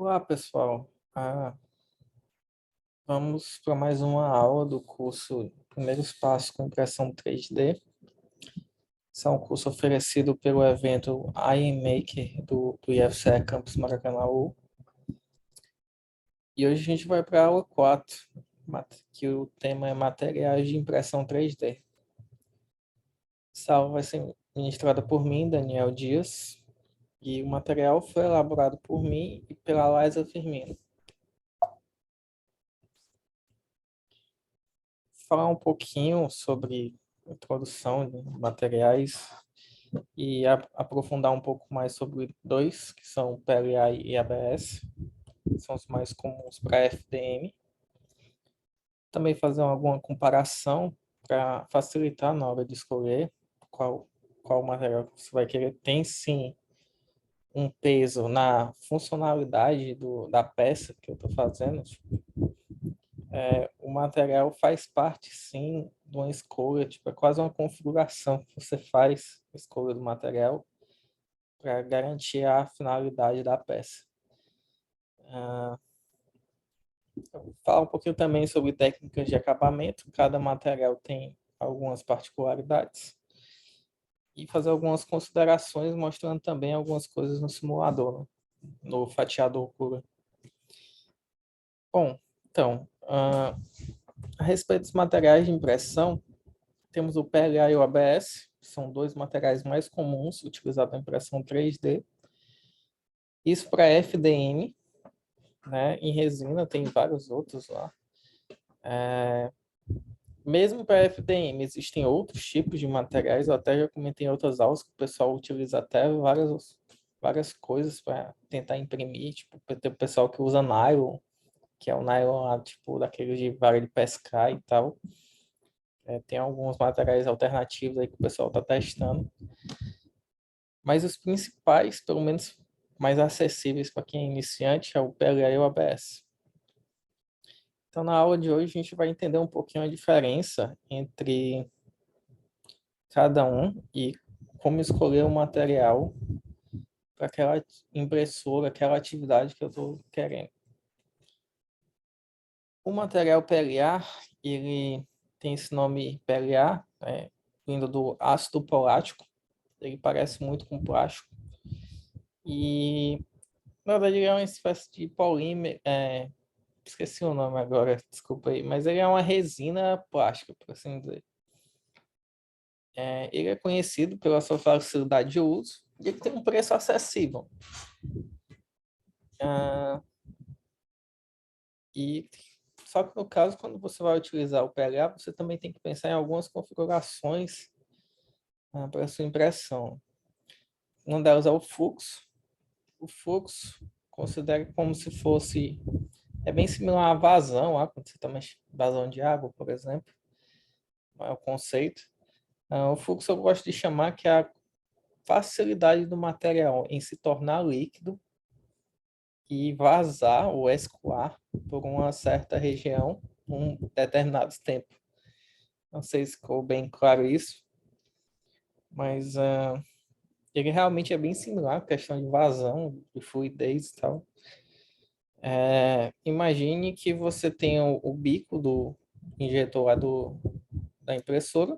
Olá, pessoal. Vamos para mais uma aula do curso Primeiros Passos com Impressão 3D. Esse é um curso oferecido pelo evento iMaker do IFCE Campus Maracanaú. E hoje a gente vai para a aula 4, que o tema é Materiais de Impressão 3D. Essa aula vai ser ministrada por mim, Daniel Dias, e o material foi elaborado por mim e pela Liza Firmino. Falar um pouquinho sobre introdução de materiais e aprofundar um pouco mais sobre dois, que são PLA e ABS, que são os mais comuns para FDM. Também fazer alguma comparação para facilitar na hora de escolher qual material que você vai querer. Tem sim um peso na funcionalidade da peça que eu estou fazendo. O material faz parte, sim, de uma escolha, tipo, é quase uma configuração que você faz, a escolha do material, para garantir a finalidade da peça. Falar um pouquinho também sobre técnicas de acabamento, cada material tem algumas particularidades, e fazer algumas considerações, mostrando também algumas coisas no simulador, né? No fatiador puro. Bom, então, a respeito dos materiais de impressão, temos o PLA e o ABS, que são dois materiais mais comuns utilizados na impressão 3D. Isso para FDM, né? Em resina tem vários outros lá. Mesmo para FDM, existem outros tipos de materiais, eu até já comentei em outras aulas que o pessoal utiliza até várias coisas para tentar imprimir, tipo, tem o pessoal que usa nylon, que é o nylon, tipo, daquele de vara de pescar e tal. Tem alguns materiais alternativos aí que o pessoal está testando. Mas os principais, pelo menos mais acessíveis para quem é iniciante, é o PLA e o ABS. Então, na aula de hoje, a gente vai entender um pouquinho a diferença entre cada um e como escolher o material para aquela impressora, aquela atividade que eu estou querendo. O material PLA, ele tem esse nome PLA, vindo do ácido polático. Ele parece muito com plástico. E, na verdade, ele é uma espécie de polímero. Esqueci o nome agora, desculpa aí. Mas ele é uma resina plástica, por assim dizer. Ele é conhecido pela sua facilidade de uso e ele tem um preço acessível. E só que no caso, quando você vai utilizar o PLA, você também tem que pensar em algumas configurações para a sua impressão. Uma delas é o fluxo. O fluxo considera como se fosse... É bem similar à vazão, quando você toma vazão de água, por exemplo. É o conceito. O fluxo eu gosto de chamar que é a facilidade do material em se tornar líquido e vazar ou escoar por uma certa região um determinado tempo. Não sei se ficou bem claro isso, mas ele realmente é bem similar à questão de vazão, de fluidez e tal. Imagine que você tenha o bico do injetor lá da impressora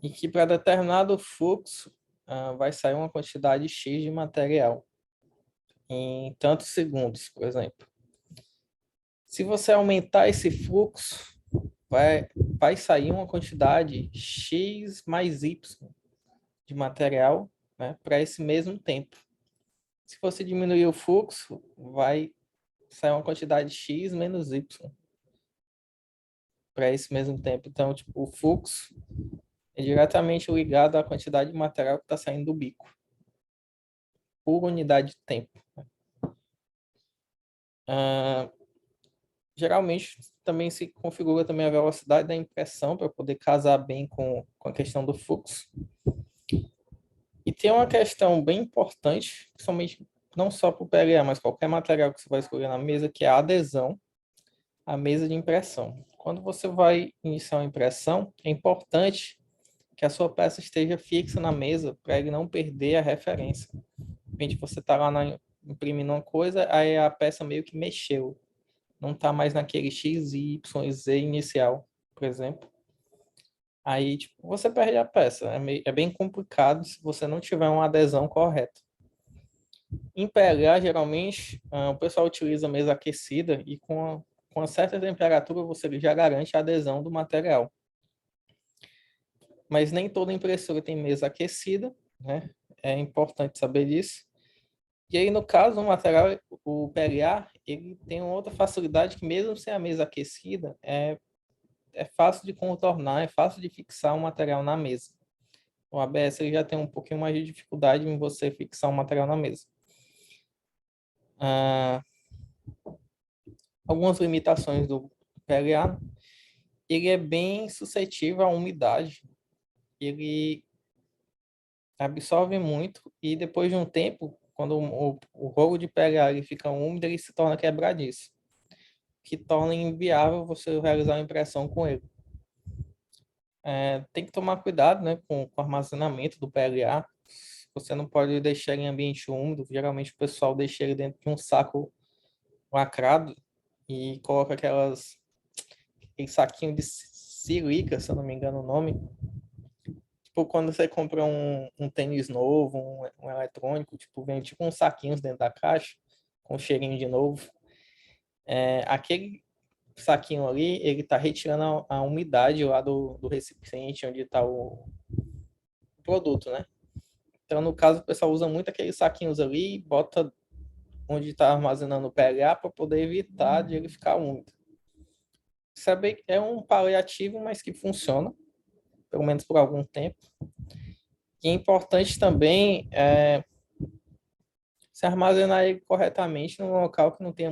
e que para determinado fluxo vai sair uma quantidade X de material em tantos segundos, por exemplo. Se você aumentar esse fluxo, vai sair uma quantidade X mais Y de material, né, para esse mesmo tempo. Se você diminuir o fluxo, vai sair uma quantidade X menos Y para esse mesmo tempo. Então, tipo, o fluxo é diretamente ligado à quantidade de material que está saindo do bico, por unidade de tempo. Geralmente, também se configura também a velocidade da impressão para poder casar bem com a questão do fluxo. E tem uma questão bem importante, principalmente não só para o PLA, mas qualquer material que você vai escolher na mesa, que é a adesão à mesa de impressão. Quando você vai iniciar uma impressão, é importante que a sua peça esteja fixa na mesa para ele não perder a referência. De repente você está lá imprimindo uma coisa, aí a peça meio que mexeu. Não está mais naquele X, Y, Z inicial, por exemplo. Aí, tipo, você perde a peça. É bem complicado se você não tiver uma adesão correta. Em PLA, geralmente, o pessoal utiliza mesa aquecida e com uma certa temperatura você já garante a adesão do material. Mas nem toda impressora tem mesa aquecida, né? É importante saber disso. E aí, no caso, o material, o PLA, ele tem uma outra facilidade que mesmo sem a mesa aquecida, é fácil de contornar, é fácil de fixar o material na mesa. O ABS ele já tem um pouquinho mais de dificuldade em você fixar o material na mesa. Algumas limitações do PLA, ele é bem suscetível à umidade, ele absorve muito e depois de um tempo, quando o rolo de PLA ele fica úmido, ele se torna quebradiço, que torna inviável você realizar uma impressão com ele. Tem que tomar cuidado, né, com o armazenamento do PLA. Você não pode deixar em ambiente úmido. Geralmente o pessoal deixa ele dentro de um saco lacrado e coloca aquele saquinho de silica, se eu não me engano o nome. Tipo, quando você compra um tênis novo, um eletrônico, tipo, vem tipo uns saquinhos dentro da caixa, com cheirinho de novo. Aquele saquinho ali, ele tá retirando a umidade lá do recipiente onde está o produto, né? Então, no caso, o pessoal usa muito aqueles saquinhos ali, bota onde está armazenando o PLA para poder evitar de ele ficar úmido. Saber é um paliativo, mas que funciona, pelo menos por algum tempo. E é importante também se armazenar ele corretamente num local que não tenha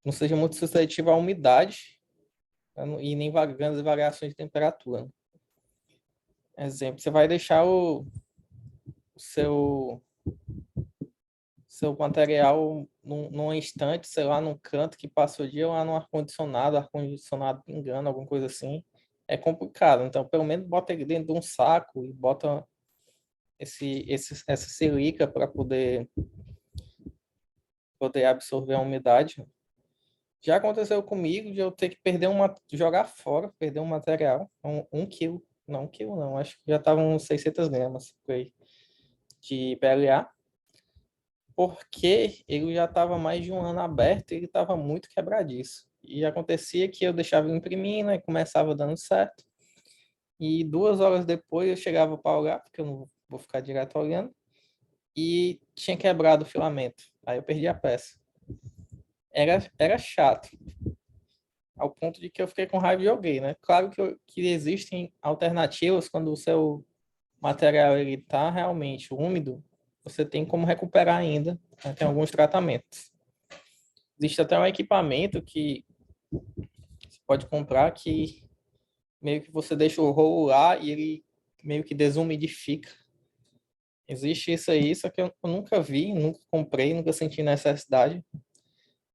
não seja muito suscetível à umidade, né, e nem grandes variações de temperatura. Exemplo, você vai deixar o seu material num estante, sei lá, num canto que passa o dia lá no ar-condicionado pingando, alguma coisa assim, é complicado. Então, pelo menos bota ele dentro de um saco e bota essa silica para poder absorver a umidade. Já aconteceu comigo de eu ter que jogar fora, perder um material, 1 quilo, não 1 quilo não, acho que já estavam uns 600 gramas de PLA, porque ele já estava mais de um ano aberto e ele estava muito quebradiço. E acontecia que eu deixava ele imprimindo e começava dando certo. E 2 horas depois eu chegava para olhar, porque eu não vou ficar direto olhando, e tinha quebrado o filamento. Aí eu perdi a peça. Era chato, ao ponto de que eu fiquei com raiva e joguei, né? Claro que existem alternativas quando o seu material ele está realmente úmido, você tem como recuperar ainda, né? Tem alguns tratamentos. Existe até um equipamento que você pode comprar que meio que você deixa o rolo lá e ele meio que desumidifica. Existe isso aí, só que eu nunca vi, nunca comprei, nunca senti necessidade.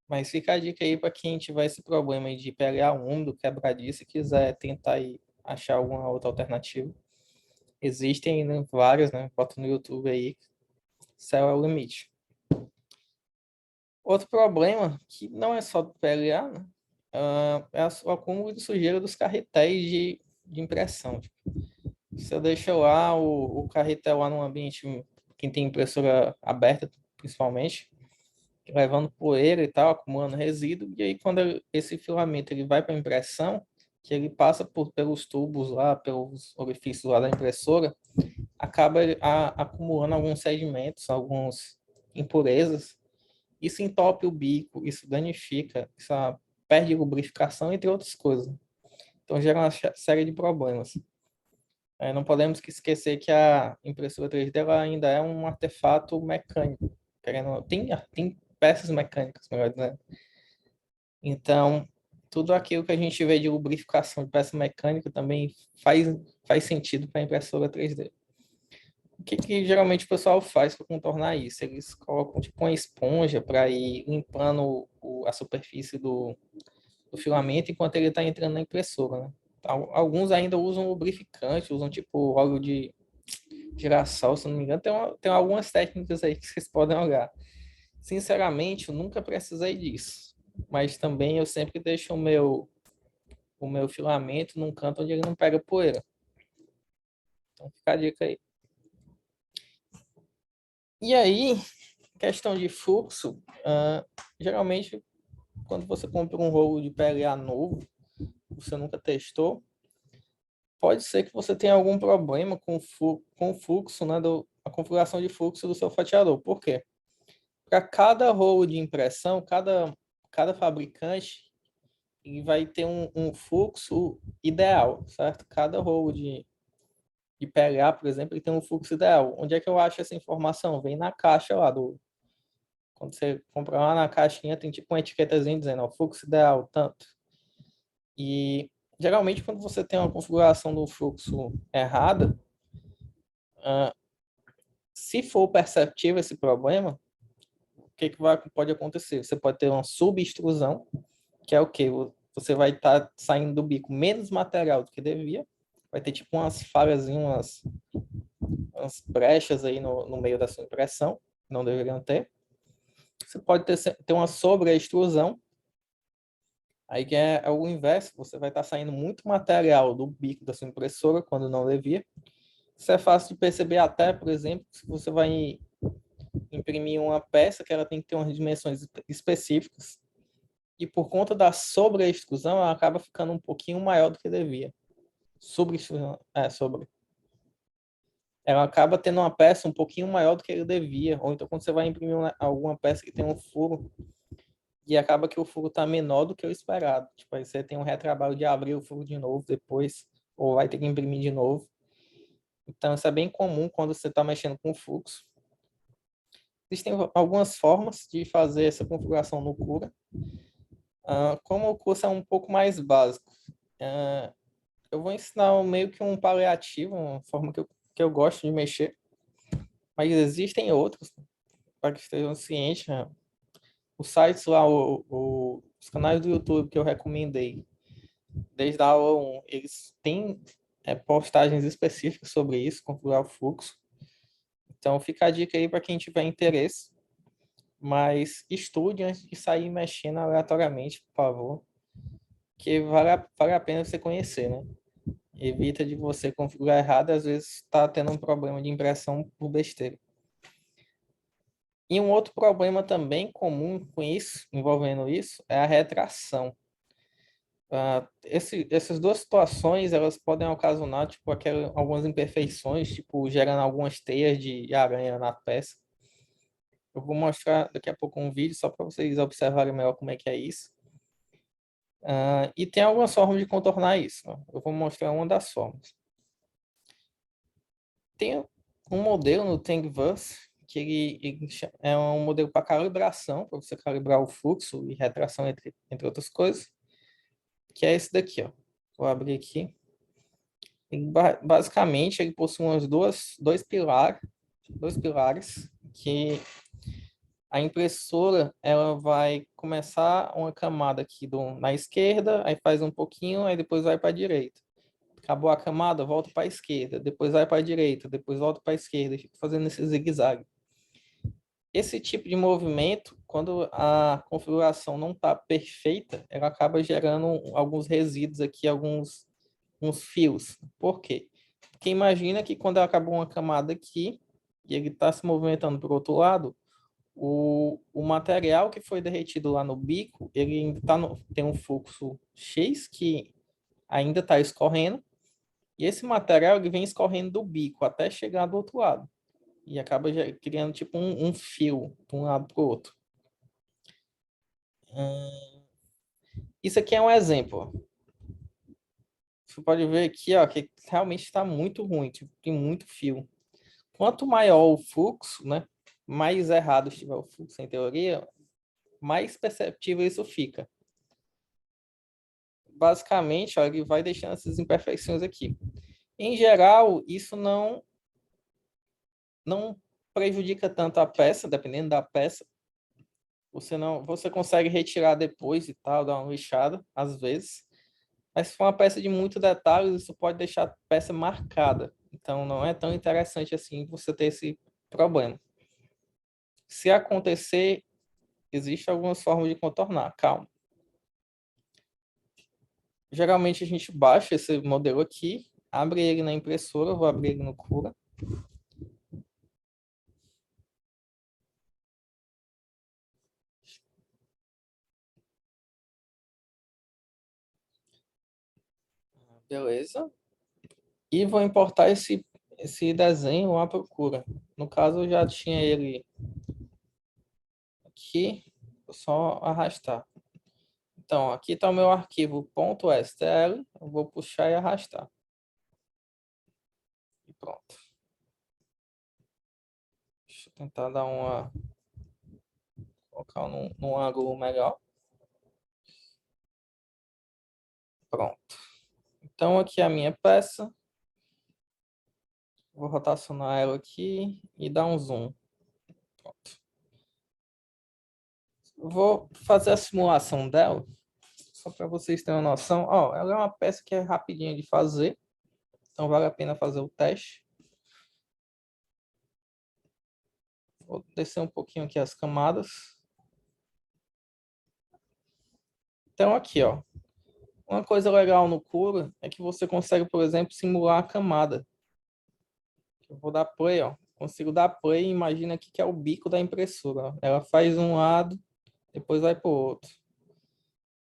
Mas fica a dica aí para quem tiver esse problema aí de PLA úmido, quebradiço e quiser tentar aí achar alguma outra alternativa. Existem, né, várias, né? Bota no YouTube aí, céu é o limite. Outro problema, que não é só do PLA, né? É o acúmulo de sujeira dos carretéis de impressão. Tipo, você deixa lá o carretel lá num ambiente, quem tem impressora aberta, principalmente, levando poeira e tal, acumulando resíduo, e aí quando esse filamento ele vai para a impressão, que ele passa pelos tubos lá, pelos orifícios lá da impressora, acaba acumulando alguns sedimentos, algumas impurezas. Isso entope o bico, isso danifica, isso perde lubrificação, entre outras coisas. Então gera uma série de problemas. Não podemos esquecer que a impressora 3D ela ainda é um artefato mecânico. Tem peças mecânicas, melhor dizendo. Então, tudo aquilo que a gente vê de lubrificação de peça mecânica também faz sentido para a impressora 3D. O que geralmente o pessoal faz para contornar isso? Eles colocam tipo uma esponja para ir limpando a superfície do filamento enquanto ele está entrando na impressora, né? Alguns ainda usam lubrificante, usam tipo óleo de girassol, se não me engano, tem algumas técnicas aí que vocês podem olhar. Sinceramente, eu nunca precisei disso, mas também eu sempre deixo o meu filamento num canto onde ele não pega poeira. Então fica a dica aí. E aí, questão de fluxo, geralmente quando você compra um rolo de PLA novo, você nunca testou, pode ser que você tenha algum problema com o fluxo, né, a configuração de fluxo do seu fatiador. Por quê? Para cada rolo de impressão, cada fabricante ele vai ter um fluxo ideal, certo? Cada rolo de PLA, por exemplo, ele tem um fluxo ideal. Onde é que eu acho essa informação? Vem na caixa lá quando você compra lá na caixinha, tem tipo uma etiquetazinha dizendo, ó, fluxo ideal, tanto. E geralmente quando você tem uma configuração do fluxo errada, se for perceptível esse problema, o que pode acontecer? Você pode ter uma subextrusão, que é o quê? Você vai estar saindo do bico menos material do que devia, vai ter tipo umas falhas, umas brechas aí no meio da sua impressão, não deveriam ter. Você pode ter uma sobreextrusão, aí que é o inverso, você vai estar saindo muito material do bico da sua impressora quando não devia. Isso é fácil de perceber até, por exemplo, se você vai imprimir uma peça que ela tem que ter umas dimensões específicas e por conta da sobreextrusão ela acaba ficando um pouquinho maior do que devia. Sobreextrusão, sobre. Ela acaba tendo uma peça um pouquinho maior do que ele devia, ou então quando você vai imprimir alguma peça que tem um furo e acaba que o furo está menor do que o esperado. Tipo, aí você tem um retrabalho de abrir o furo de novo depois, ou vai ter que imprimir de novo. Então, isso é bem comum quando você está mexendo com o fluxo. Existem algumas formas de fazer essa configuração no Cura. Como o curso é um pouco mais básico, eu vou ensinar meio que um paliativo, uma forma que eu gosto de mexer, mas existem outros, para que estejam cientes. Os sites lá, os canais do YouTube que eu recomendei, desde a aula 1, eles têm postagens específicas sobre isso, configurar o fluxo. Então, fica a dica aí para quem tiver interesse. Mas estude antes de sair mexendo aleatoriamente, por favor. Que vale a pena você conhecer, né? Evita de você configurar errado, às vezes está tendo um problema de impressão por besteira. E um outro problema também comum com isso, envolvendo isso, é a retração. Essas duas situações, elas podem ocasionar, tipo, algumas imperfeições, tipo, gerando algumas teias de aranha na peça. Eu vou mostrar daqui a pouco um vídeo só para vocês observarem melhor como é que é isso. E tem algumas formas de contornar isso. Ó. Eu vou mostrar uma das formas. Tem um modelo no Thingiverse que ele é um modelo para calibração, para você calibrar o fluxo e retração, entre outras coisas, que é esse daqui. Ó. Vou abrir aqui. Basicamente, ele possui dois pilares que a impressora ela vai começar uma camada aqui na esquerda, aí faz um pouquinho, aí depois vai para a direita. Acabou a camada, volta para a esquerda, depois vai para a direita, depois volta para a esquerda, e fica fazendo esse zigue-zague. Esse tipo de movimento, quando a configuração não está perfeita, ela acaba gerando alguns resíduos aqui, uns fios. Por quê? Porque imagina que quando acabou uma camada aqui, e ele está se movimentando para o outro lado, o material que foi derretido lá no bico, ele ainda tem um fluxo X que ainda está escorrendo, e esse material ele vem escorrendo do bico até chegar do outro lado. E acaba já criando tipo um fio de um lado para o outro. Isso aqui é um exemplo. Você pode ver aqui ó, que realmente está muito ruim, tipo, tem muito fio. Quanto maior o fluxo, né, mais errado estiver o fluxo em teoria, mais perceptível isso fica. Basicamente, ó, ele vai deixando essas imperfeições aqui. Em geral, isso não prejudica tanto a peça, dependendo da peça. Você consegue retirar depois e tal, dar uma lixada, às vezes. Mas se for uma peça de muito detalhes, isso pode deixar a peça marcada. Então, não é tão interessante assim você ter esse problema. Se acontecer, existem algumas formas de contornar, calma. Geralmente, a gente baixa esse modelo aqui, abre ele na impressora, eu vou abrir ele no Cura. Beleza. E vou importar esse desenho à procura. No caso, eu já tinha ele aqui, vou só arrastar. Então, aqui está o meu arquivo .stl, eu vou puxar e arrastar. E pronto. Deixa eu tentar dar colocar num ângulo melhor. Pronto. Então, aqui é a minha peça. Vou rotacionar ela aqui e dar um zoom. Pronto. Vou fazer a simulação dela, só para vocês terem uma noção. Ó, ela é uma peça que é rapidinha de fazer, então vale a pena fazer o teste. Vou descer um pouquinho aqui as camadas. Então, aqui, ó. Uma coisa legal no Cura é que você consegue, por exemplo, simular a camada. Eu vou dar play, ó. Consigo dar play e imagina aqui que é o bico da impressora. Ó. Ela faz um lado, depois vai para o outro.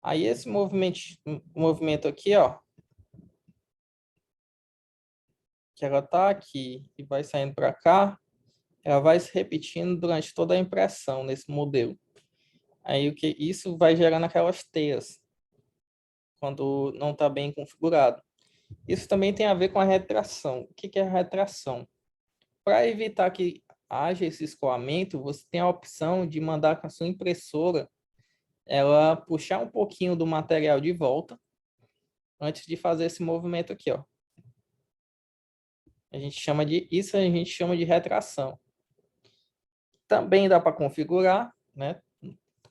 Aí esse movimento aqui, ó, que ela tá aqui e vai saindo para cá, ela vai se repetindo durante toda a impressão nesse modelo. Aí o que isso vai gerando aquelas teias quando não está bem configurado. Isso também tem a ver com a retração. O que é a retração? Para evitar que haja esse escoamento, você tem a opção de mandar com a sua impressora ela puxar um pouquinho do material de volta antes de fazer esse movimento aqui, ó. Isso a gente chama de retração. Também dá para configurar, né?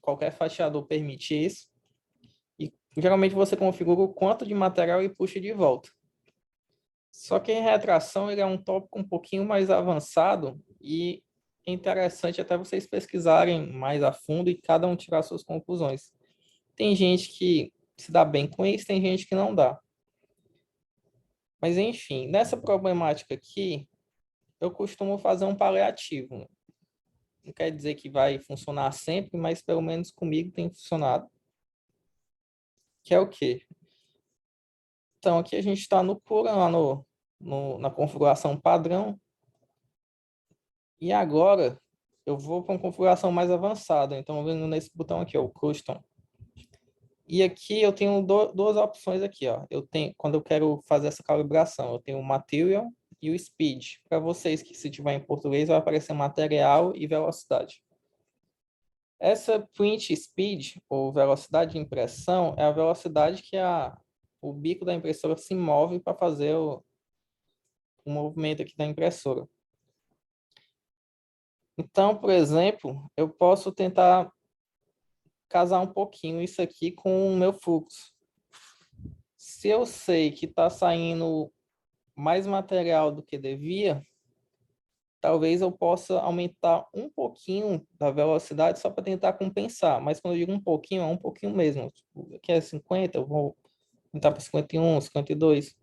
Qualquer fatiador permite isso. E geralmente você configura o quanto de material e puxa de volta. Só que em retração ele é um tópico um pouquinho mais avançado e é interessante até vocês pesquisarem mais a fundo e cada um tirar suas conclusões. Tem gente que se dá bem com isso, tem gente que não dá. Mas enfim, nessa problemática aqui, eu costumo fazer um paliativo. Não quer dizer que vai funcionar sempre, mas pelo menos comigo tem funcionado. Que é o quê? Então, aqui a gente está no Cura, lá na configuração padrão. E agora, eu vou para uma configuração mais avançada. Então, vendo nesse botão aqui, ó, o Custom. E aqui eu tenho duas opções aqui, ó. Eu tenho, quando eu quero fazer essa calibração, eu tenho o Material e o Speed. Para vocês que se tiver em português, vai aparecer material e velocidade. Essa Print Speed, ou velocidade de impressão, é a velocidade que o bico da impressora se move para fazer o movimento aqui da impressora. Então, por exemplo, eu posso tentar casar um pouquinho isso aqui com o meu fluxo. Se eu sei que está saindo mais material do que devia, talvez eu possa aumentar um pouquinho da velocidade só para tentar compensar. Mas quando eu digo um pouquinho, é um pouquinho mesmo. Tipo, aqui é 50, eu vou aumentar para 51, 52.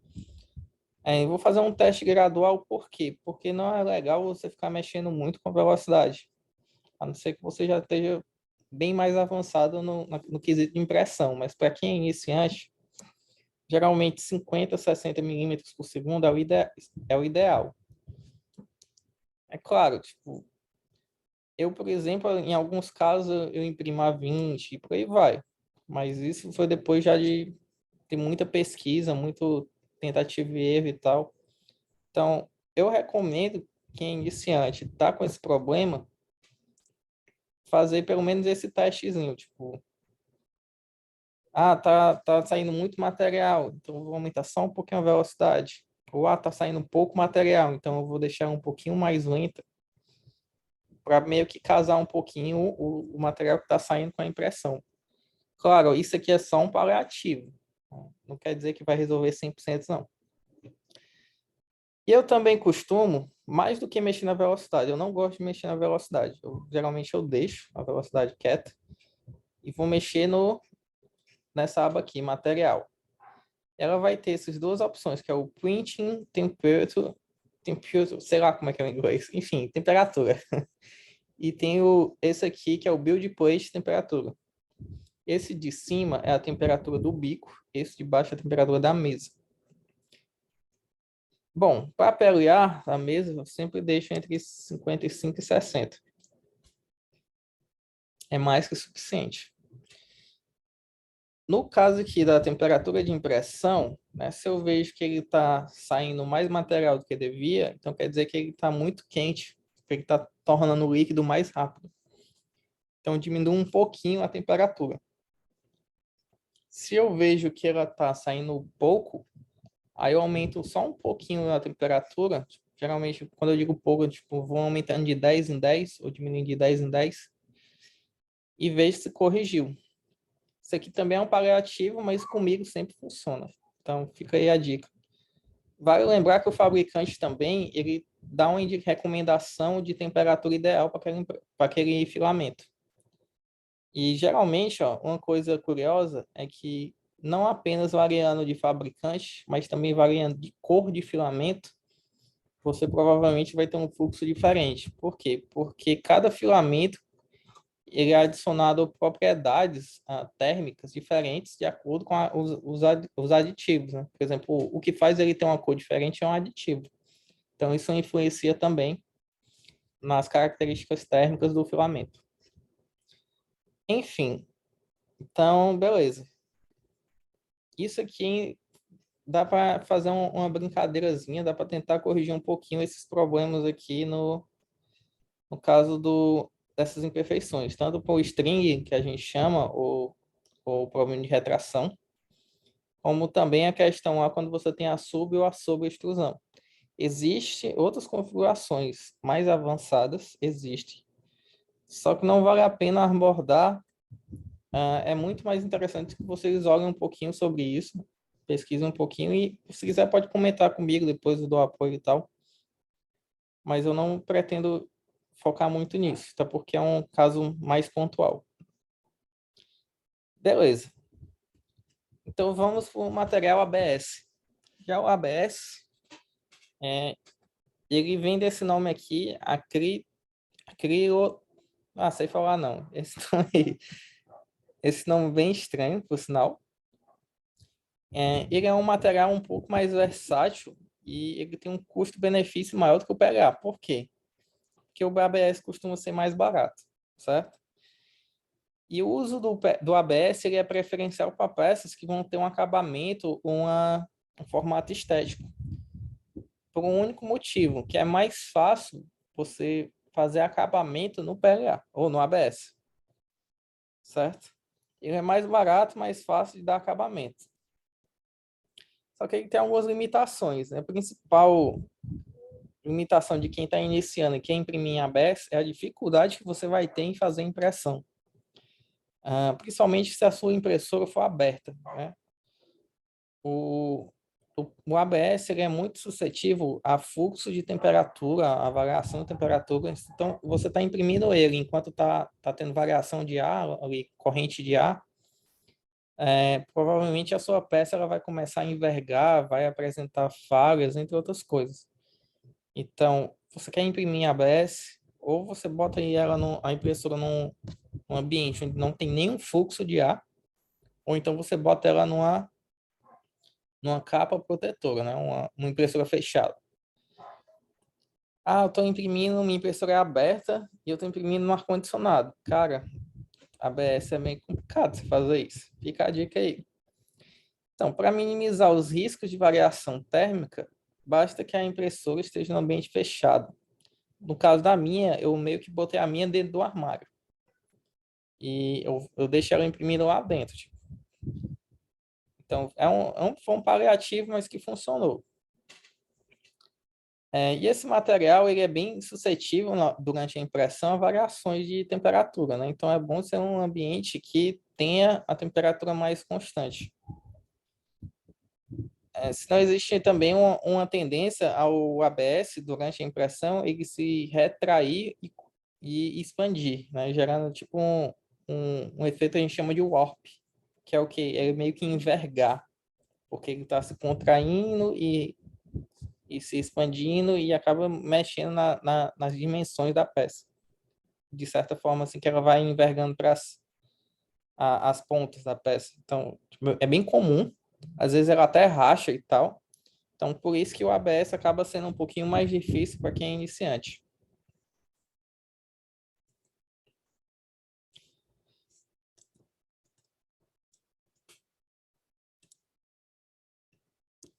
Eu vou fazer um teste gradual, por quê? Porque não é legal você ficar mexendo muito com a velocidade. A não ser que você já esteja bem mais avançado no quesito de impressão. Mas para quem é iniciante, geralmente 50, 60 milímetros por segundo é o ideal. É claro, tipo, eu, por exemplo, em alguns casos eu imprimo a 20 e por aí vai. Mas isso foi depois já de ter muita pesquisa, muito tentativa e erro e tal. Então, eu recomendo quem é iniciante está com esse problema, fazer pelo menos esse testezinho, tipo, tá saindo muito material, então eu vou aumentar só um pouquinho a velocidade. Ou tá saindo pouco material, então eu vou deixar um pouquinho mais lenta para meio que casar um pouquinho o material que está saindo com a impressão. Claro, isso aqui é só um paliativo. Não quer dizer que vai resolver 100%, não. eu também costumo, mais do que mexer na velocidade, eu não gosto de mexer na velocidade. Geralmente eu deixo a velocidade quieta e vou mexer nessa aba aqui, material. Ela vai ter essas duas opções, que é o printing temperature, sei lá como é que é o inglês, enfim, temperatura. E tem esse aqui, que é o build plate temperatura. Esse de cima é a temperatura do bico, esse de baixo é a temperatura da mesa. Bom, para pelear a mesa, eu sempre deixo entre 55 e 60. É mais que suficiente. No caso aqui da temperatura de impressão, né, se eu vejo que ele está saindo mais material do que devia, então quer dizer que ele está muito quente, que ele está tornando o líquido mais rápido. Então diminuo um pouquinho a temperatura. Se eu vejo que ela está saindo pouco, aí eu aumento só um pouquinho a temperatura. Geralmente, quando eu digo pouco, eu vou aumentando de 10 em 10, ou diminuindo de 10 em 10, e vejo se corrigiu. Isso aqui também é um paliativo, mas comigo sempre funciona. Então, fica aí a dica. Vale lembrar que o fabricante também, ele dá uma recomendação de temperatura ideal para aquele filamento. E, geralmente, ó, uma coisa curiosa é que não apenas variando de fabricante, mas também variando de cor de filamento, você provavelmente vai ter um fluxo diferente. Por quê? Porque cada filamento ele é adicionado propriedades térmicas diferentes de acordo com os aditivos, né? Por exemplo, o que faz ele ter uma cor diferente é um aditivo. Então, isso influencia também nas características térmicas do filamento. Enfim, então, beleza. Isso aqui dá para fazer uma brincadeirazinha, dá para tentar corrigir um pouquinho esses problemas aqui no caso dessas imperfeições, tanto para o string, que a gente chama, ou problema de retração, como também a questão lá quando você tem a sub ou a sobreextrusão. Existem outras configurações mais avançadas, existe, só que não vale a pena abordar. É muito mais interessante que vocês olhem um pouquinho sobre isso, pesquisem um pouquinho e, se quiser, pode comentar comigo depois do apoio e tal. Mas eu não pretendo focar muito nisso, tá? Porque é um caso mais pontual. Beleza. Então vamos para o material ABS. Já o ABS, ele vem desse nome aqui, sei falar não. Esse nome bem estranho, por sinal. Ele é um material um pouco mais versátil e ele tem um custo-benefício maior do que o PLA. Por quê? Porque o ABS costuma ser mais barato, certo? E o uso do ABS ele é preferencial para peças que vão ter um acabamento, um formato estético. Por um único motivo, que é mais fácil você fazer acabamento no PLA ou no ABS, certo? Ele é mais barato, mais fácil de dar acabamento. Só que ele tem algumas limitações, né? A principal limitação de quem está iniciando e quer imprimir em ABS é a dificuldade que você vai ter em fazer impressão. Principalmente se a sua impressora for aberta, né? O ABS ele é muito suscetível a fluxo de temperatura, a variação de temperatura. Então, você está imprimindo ele enquanto está tendo variação de ar, ali, corrente de ar, provavelmente a sua peça ela vai começar a envergar, vai apresentar falhas, entre outras coisas. Então, você quer imprimir em ABS, ou você bota a impressora num ambiente onde não tem nenhum fluxo de ar, ou então você bota ela numa capa protetora, né? Uma impressora fechada. Eu estou imprimindo, minha impressora é aberta e eu estou imprimindo no ar-condicionado. Cara, ABS é meio complicado você fazer isso. Fica a dica aí. Então, para minimizar os riscos de variação térmica, basta que a impressora esteja no ambiente fechado. No caso da minha, eu meio que botei a minha dentro do armário. E eu deixei ela imprimindo lá dentro. Tipo. Então, foi um paliativo, mas que funcionou. E esse material ele é bem suscetível durante a impressão a variações de temperatura, né? Então é bom ser um ambiente que tenha a temperatura mais constante. Senão existe também uma tendência ao ABS, durante a impressão, ele se retrair e expandir, né? Gerando tipo um efeito que a gente chama de warp, que é o que? É meio que envergar, porque ele está se contraindo e se expandindo e acaba mexendo nas dimensões da peça. De certa forma, assim, que ela vai envergando para as pontas da peça. Então, tipo, é bem comum. Às vezes ela até racha e tal. Então, por isso que o ABS acaba sendo um pouquinho mais difícil para quem é iniciante.